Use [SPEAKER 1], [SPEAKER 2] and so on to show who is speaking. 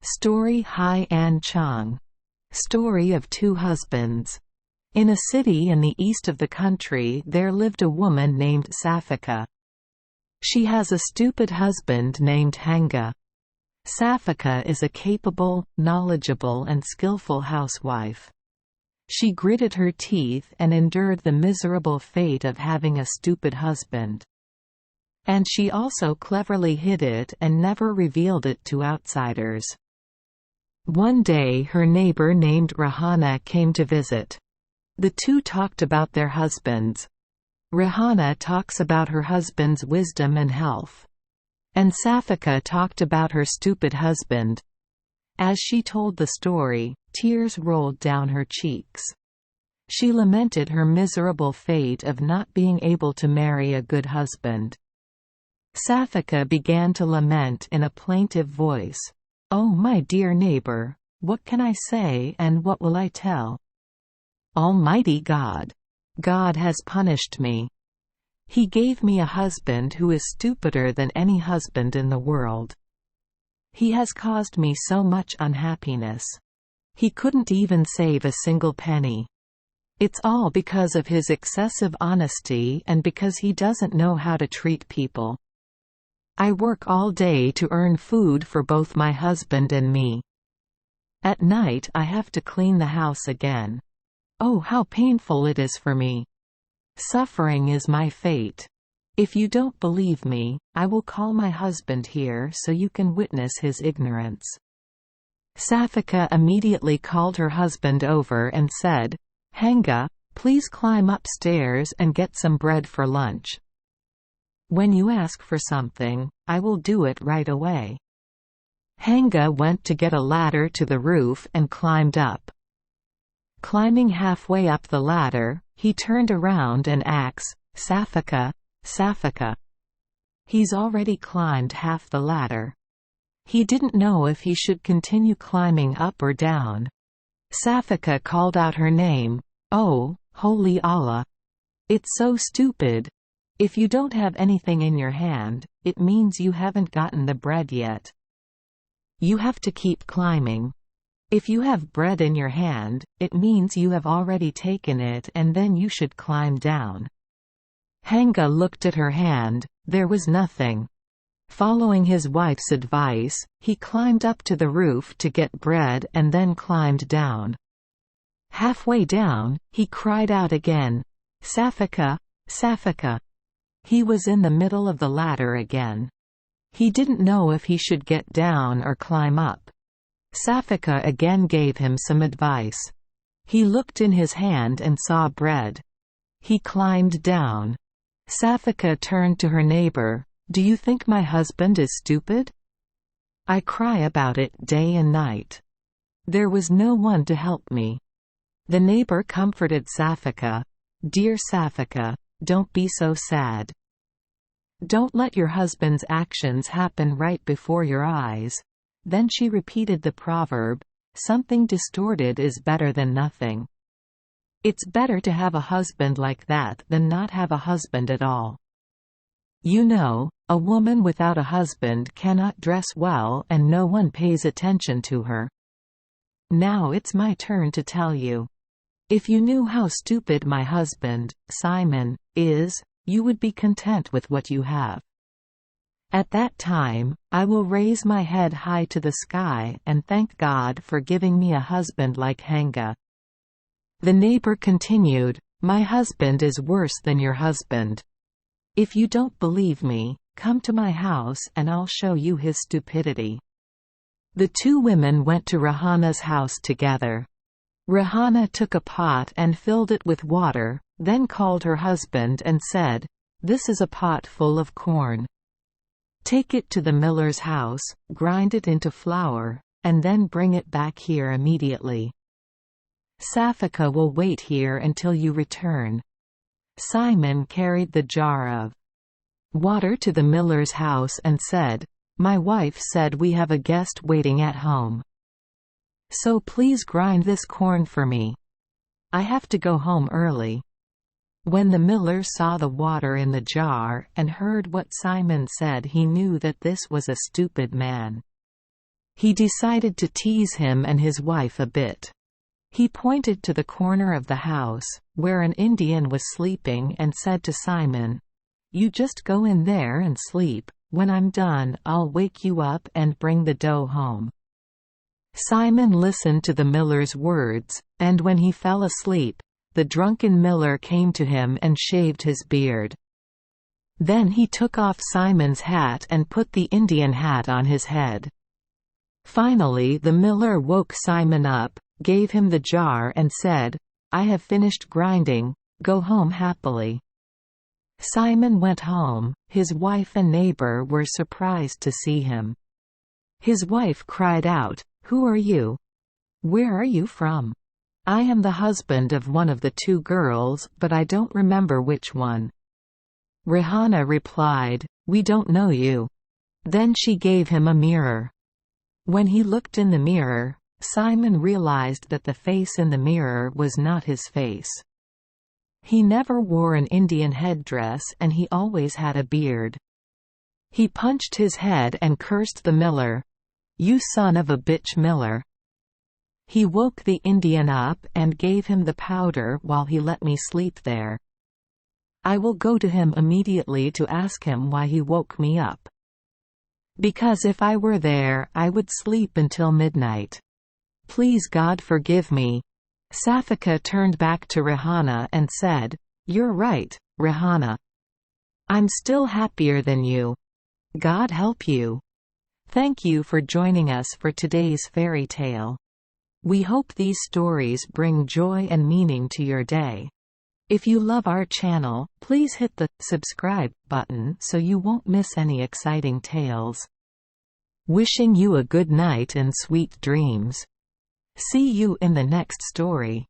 [SPEAKER 1] Story Hai An Chang. Story of two husbands. In a city in the east of the country there lived a woman named Safika. She has a stupid husband named Hanga. Safika is a capable, knowledgeable and skillful housewife. She gritted her teeth and endured the miserable fate of having a stupid husband. And she also cleverly hid it and never revealed it to outsiders. One day her neighbor named Rahana came to visit. The two talked about their husbands. Rahana talks about her husband's wisdom and health. And Safika talked about her stupid husband. As she told the story, tears rolled down her cheeks. She lamented her miserable fate of not being able to marry a good husband. Safika began to lament in a plaintive voice. "Oh, my dear neighbor, what can I say and what will I tell? Almighty God. God has punished me. He gave me a husband who is stupider than any husband in the world. He has caused me so much unhappiness. He couldn't even save a single penny. It's all because of his excessive honesty and because he doesn't know how to treat people. I work all day to earn food for both my husband and me. At night I have to clean the house again. Oh, how painful it is for me. Suffering is my fate. If you don't believe me, I will call my husband here so you can witness his ignorance." Safika immediately called her husband over and said, "Hanga, please climb upstairs and get some bread for lunch. When you ask for something, I will do it right away." Hanga went to get a ladder to the roof and climbed up. Climbing halfway up the ladder, he turned around and asked, "Safika, Safika." He's already climbed half the ladder. He didn't know if he should continue climbing up or down. Safika called out her name. "Oh, holy Allah! It's so stupid. If you don't have anything in your hand, it means you haven't gotten the bread yet. You have to keep climbing. If you have bread in your hand, it means you have already taken it and then you should climb down." Hanga looked at her hand, there was nothing. Following his wife's advice, he climbed up to the roof to get bread and then climbed down. Halfway down, he cried out again, "Safika, Safika." He was in the middle of the ladder again. He didn't know if he should get down or climb up. Safika again gave him some advice. He looked in his hand and saw bread. He climbed down. Safika turned to her neighbor. "Do you think my husband is stupid? I cry about it day and night. There was no one to help me." The neighbor comforted Safika. "Dear Safika, don't be so sad. Don't let your husband's actions happen right before your eyes." Then she repeated the proverb, "Something distorted is better than nothing." It's better to have a husband like that than not have a husband at all. You know, a woman without a husband cannot dress well and no one pays attention to her. Now it's my turn to tell you. If you knew how stupid my husband, Simon, is, you would be content with what you have. At that time, I will raise my head high to the sky and thank God for giving me a husband like Hanga." The neighbor continued, "My husband is worse than your husband. If you don't believe me, come to my house and I'll show you his stupidity." The two women went to Rahana's house together. Rahana took a pot and filled it with water, then called her husband and said, "This is a pot full of corn. Take it to the miller's house, grind it into flour, and then bring it back here immediately. Safika will wait here until you return." Simon carried the jar of water to the miller's house and said, "My wife said we have a guest waiting at home. So please grind this corn for me. I have to go home early." When the miller saw the water in the jar and heard what Simon said, he knew that this was a stupid man. He decided to tease him and his wife a bit. He pointed to the corner of the house, where an Indian was sleeping, and said to Simon, "You just go in there and sleep. When I'm done, I'll wake you up and bring the dough home." Simon listened to the miller's words, and when he fell asleep, the drunken miller came to him and shaved his beard. Then he took off Simon's hat and put the Indian hat on his head. Finally the miller woke Simon up, gave him the jar and said, "I have finished grinding, go home happily." Simon went home. His wife and neighbor were surprised to see him. His wife cried out, "Who are you? Where are you from? I am the husband of one of the two girls, but I don't remember which one." Rihanna replied, "We don't know you." Then she gave him a mirror. When he looked in the mirror, Simon realized that the face in the mirror was not his face. He never wore an Indian headdress and he always had a beard. He punched his head and cursed the miller. "You son of a bitch, miller." He woke the Indian up and gave him the powder while he let me sleep there. I will go to him immediately to ask him why he woke me up. Because if I were there, I would sleep until midnight. Please God forgive me. Safika turned back to Rihanna and said, "You're right, Rihanna. I'm still happier than you. God help you." Thank you for joining us for today's fairy tale. We hope these stories bring joy and meaning to your day. If you love our channel, please hit the subscribe button so you won't miss any exciting tales. Wishing you a good night and sweet dreams. See you in the next story.